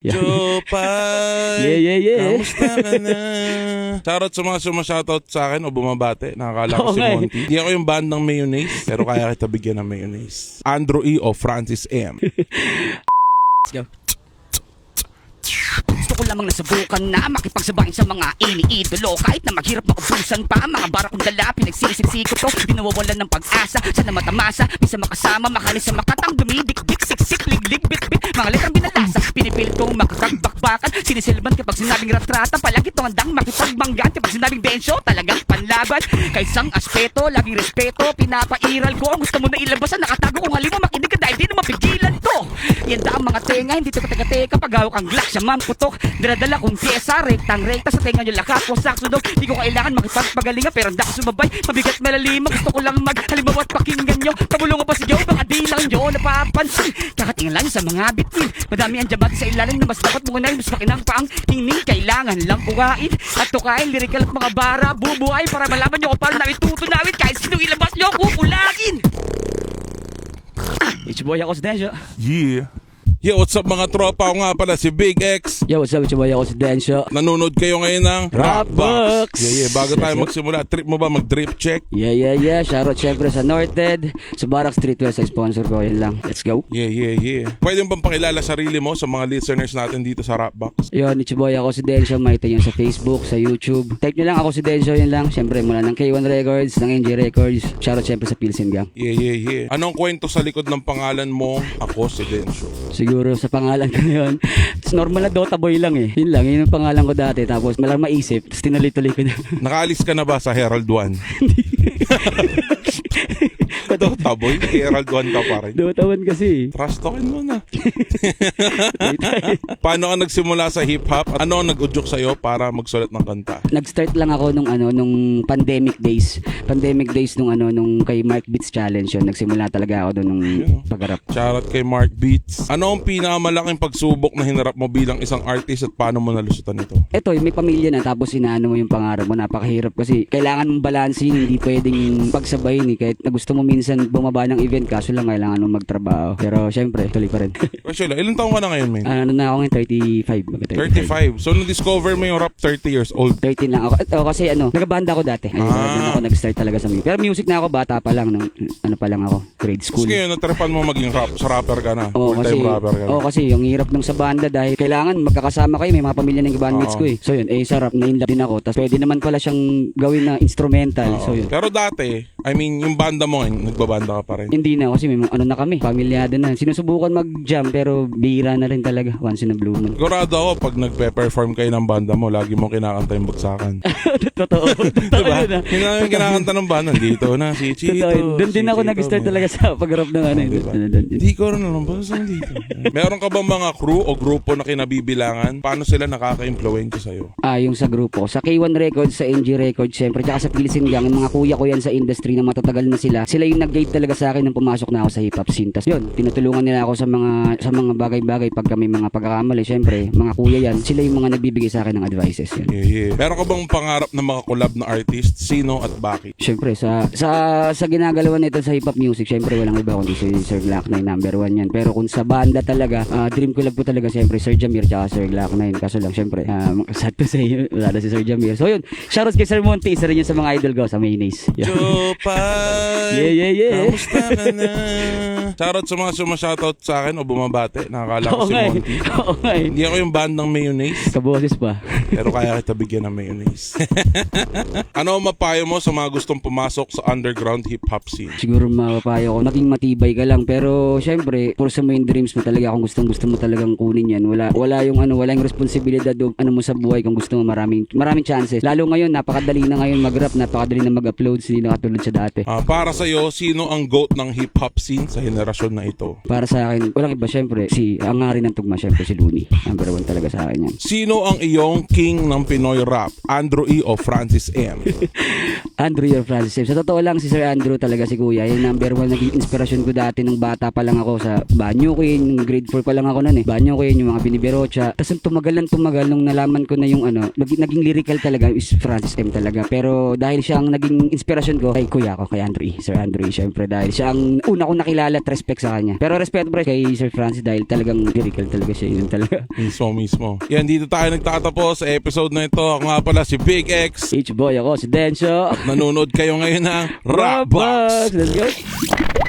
Jopay! Yeah. Kamusta ka na? Shoutout sa mga shoutout sa akin o bumabate. Nakakala ko si Monty. Hindi ako yung band ng mayonnaise, pero kaya kita bigyan ng mayonnaise. Andrew E. o Francis M. Let's go. Gusto ko lamang nasubukan na makipagsabayin sa mga iniidolo. Kahit na maghirap maubusan pa, mga barakong dala, pinagsisiksi ko to. Di nawawalan ng pag-asa, sana matamasa, bisa makasama, makalis sa makatang dumidikdik, siksik, liglig, bit-bit. Mga letrang binalasa, pinipilit kong makakagbakbakan. Sinisilban kapag sinabing ratrata, palagi itong handang makipagmanggan. Kapag sinabing bensyo, talagang panlaban. Kaisang aspeto, laging respeto, pinapairal ko. Ang gusto mo na ilabas, nakatago kung halima, makinig ka dahil di na mapigilan to. Yan ang mga tenga, hindi to kateka-teka, pag hawak ang glock siya mamputok. Dinadala kong pyesa, rektang-rekta sa tenga nyo lakas ko saksudog. Di ko kailangan makipagpagalinga pero hindi ako sumabay. Mabigat melalima, gusto ko lang maghalimaw at pakinggan nyo. Tabulong pa sigaw, baka di lang nyo napapansin. Kakatingin lang sa mga bitin. Madami ang jamat sa ilalim na mas dapat muna mas makinang paang hingning. Kailangan lang kukain at tukain, lirikal at mga bara, bubuhay para malaman nyo kung paano namin tutunawin. Kahit sinong ilabas nyo, kukulagin. It's your boy ako si Densyo. Yeah. Yo, what's up mga tropa? Ako nga pala si Big X. Yo, what's up? It's your boy ako si Densyo. Nanonood kayo ngayon ng Rapbox. Yeah. Bago tayo magsimula, trip mo ba mag-drip check? Yeah. Shoutout syempre sa Norted, sa Barak Streetwear sa sponsor ko. Yan lang. Let's go. Yeah. Pwede mo bang pakilala sarili mo sa mga listeners natin dito sa Rapbox? Yun, it's your boy ako si Densyo. Makita nyo sa Facebook, sa YouTube. Type nyo lang ako si Densyo, yun lang. Syempre mula ng K1 Records, ng NJ Records. Shoutout syempre sa Pilsen Gang. Yeah. Anong kwento sa likod ng pangalan mo? Ako si Densyo. Siguro sa pangalan ko yun. Normal na Dota boy lang eh. Yun lang, yun yung pangalan ko dati. Tapos malang maisip, tapos tinuloy-tuloy ko na. Nakaalis ka na ba sa Herald 1? Dota boy, Herald 1 ka pa rin. Dota 1 kasi. Trust talkin mo na. Paano ka nagsimula sa hip-hop? Ano ang nag-udyok sa'yo para magsulat ng kanta? Nag-start lang ako nung pandemic days. Pandemic days nung kay Mark Beats Challenge yun. Nagsimula talaga ako doon nung pagharap. Shoutout kay Mark Beats. Ano ang pinakamalaking pagsubok na hinarap mo bilang isang artist at paano mo nalusutan ito? Eto, may pamilya na tapos inaano mo yung pangarap mo. Napakahirap kasi kailangan mong balansin. Hindi pwedeng pagsabayin eh. Kahit na gusto mo minsan bumaba ng event, kaso lang kailangan mong magtrabaho. Pero syempre, tuloy pa rin. Actually, ilang taong ka na ngayon, man? Ano na ako ngayon? 35. 35. So, na-discover mo yung rap 30 years old. 13 lang ako. Ito kasi nagabanda ako dati. Ayun, doon ako nag-start talaga sa music. Pero music na ako, bata pa lang. Pa lang ako, grade school. Kasi ngayon, natrapan mo maging rap. Sa rapper ka na. Oo, Full-time rapper ka na. kasi yung hirap nung sa banda dahil kailangan magkakasama kayo. May mga pamilya ng bandmates ko eh. So yun, sa rap, na-inlove din ako. Tapos pwede naman pala siyang gawin na instrumental. So yun. Pero dati, yung banda mo, nagbabanda ka pa rin. Hindi na kasi may mga na kami, pamilyado na. Sinusubukan mag-jam pero bihira na rin talaga once in a blue moon. Sigurado ako pag nagpe-perform kayo ng banda mo, lagi mo kinakanta yung bagsakan. Totoo. Diba? Yun lang yung kinakanta ng banda. Dito na si Chito. Doon din ako nag-start talaga sa pag-rap ng Diba? Hindi ko rin alam ba saan dito. Meron ka bang mga crew o grupo na kinabibilangan? Paano sila nakaka-influence sa'yo? Yung sa grupo. Sa K1 Records, sa NG Records, syempre, tsaka sa Pilsen Gang, yung mga kuya ko yan sa industry na matatagal na sila. Sila yung nag-guide talaga sa akin nung pumasok na ako sa hip-hop scene. Tas yun, tinutulungan nila ako sa mga bagay-bagay pag kami mga pagkakamali. Syempre, mga kuya yan, sila yung mga nagbibigay sa akin ng advices. Yan. Yeah. Meron ka bang pangarap na mga collab na artist? Sino at bakit? Syempre, sa ginagalawan nito sa hip-hop music, syempre walang iba kundi si Sir Glock 9, number 1 yan. Pero kung sa banda talaga, dream collab ko talaga syempre Sir Jamir tsaka Sir Glock 9. Kaso lang syempre, sad to say, wala na si Sir Jamir. So yun, shoutouts kay Sir Monty, isa rin yun sa mga idol ko sa mayonnaise. Jopay! Yeah. Kamusta ka na? Shoutout sa mga shoutout sa akin o bumabate. Nakakala ko si Monty. Hindi ako yung band ng mayonnaise. Kaboses pa. Pero kaya kita bigyan ng mayonnaise. Ano ang mapayo mo sa mga gustong pumasok sa underground hip-hop scene? Siguro mapapayo ko, maging matibay ka lang. Pero syempre, pursa mo yung dreams mo talaga. Kung gusto mo talagang kunin yan. Wala yung responsibilidad o mo sa buhay. Kung gusto mo maraming chances. Lalo ngayon, napakadali na ngayon mag-rap, napakadali na mag-upload. Hindi na katulad sa dati. Para sa'yo, sino ang GOAT ng hip-hop scene sa henerasyon na ito? Para sa akin, walang iba syempre. Ang hari ng tugma, syempre si Looney. Number 1 talaga sa akin yan. Sino ang iyong king ng Pinoy rap? Andrew E. o Francis M? Andrew or Francis M. Sa totoo lang, si Sir Andrew talaga si Kuya. Yung number 1 naging inspirasyon ko dati nung bata pa lang ako sa Banyo Queen. Grade 4 pa lang ako nun eh. Banyo Queen, yung mga Biniberocha. Tapos tumagal nung nalaman ko na yung naging lyrical talaga is Francis M talaga. Pero dahil siya ang naging inspirasyon ko kay Kuya kuya ko, kay Andrew E. Sir Andrew E. Syempre dahil siya ang una kong nakilala at respect sa kanya. Pero respeto pre kay Sir Francis dahil talagang lyrical talaga siya. Yun talaga. Mismo. Yan, dito tayo nagtatapos sa episode na ito. Ako nga pala si Big X. H-boy ako, si Densyo. Nanonood kayo ngayon ng Rockbox. Let's go.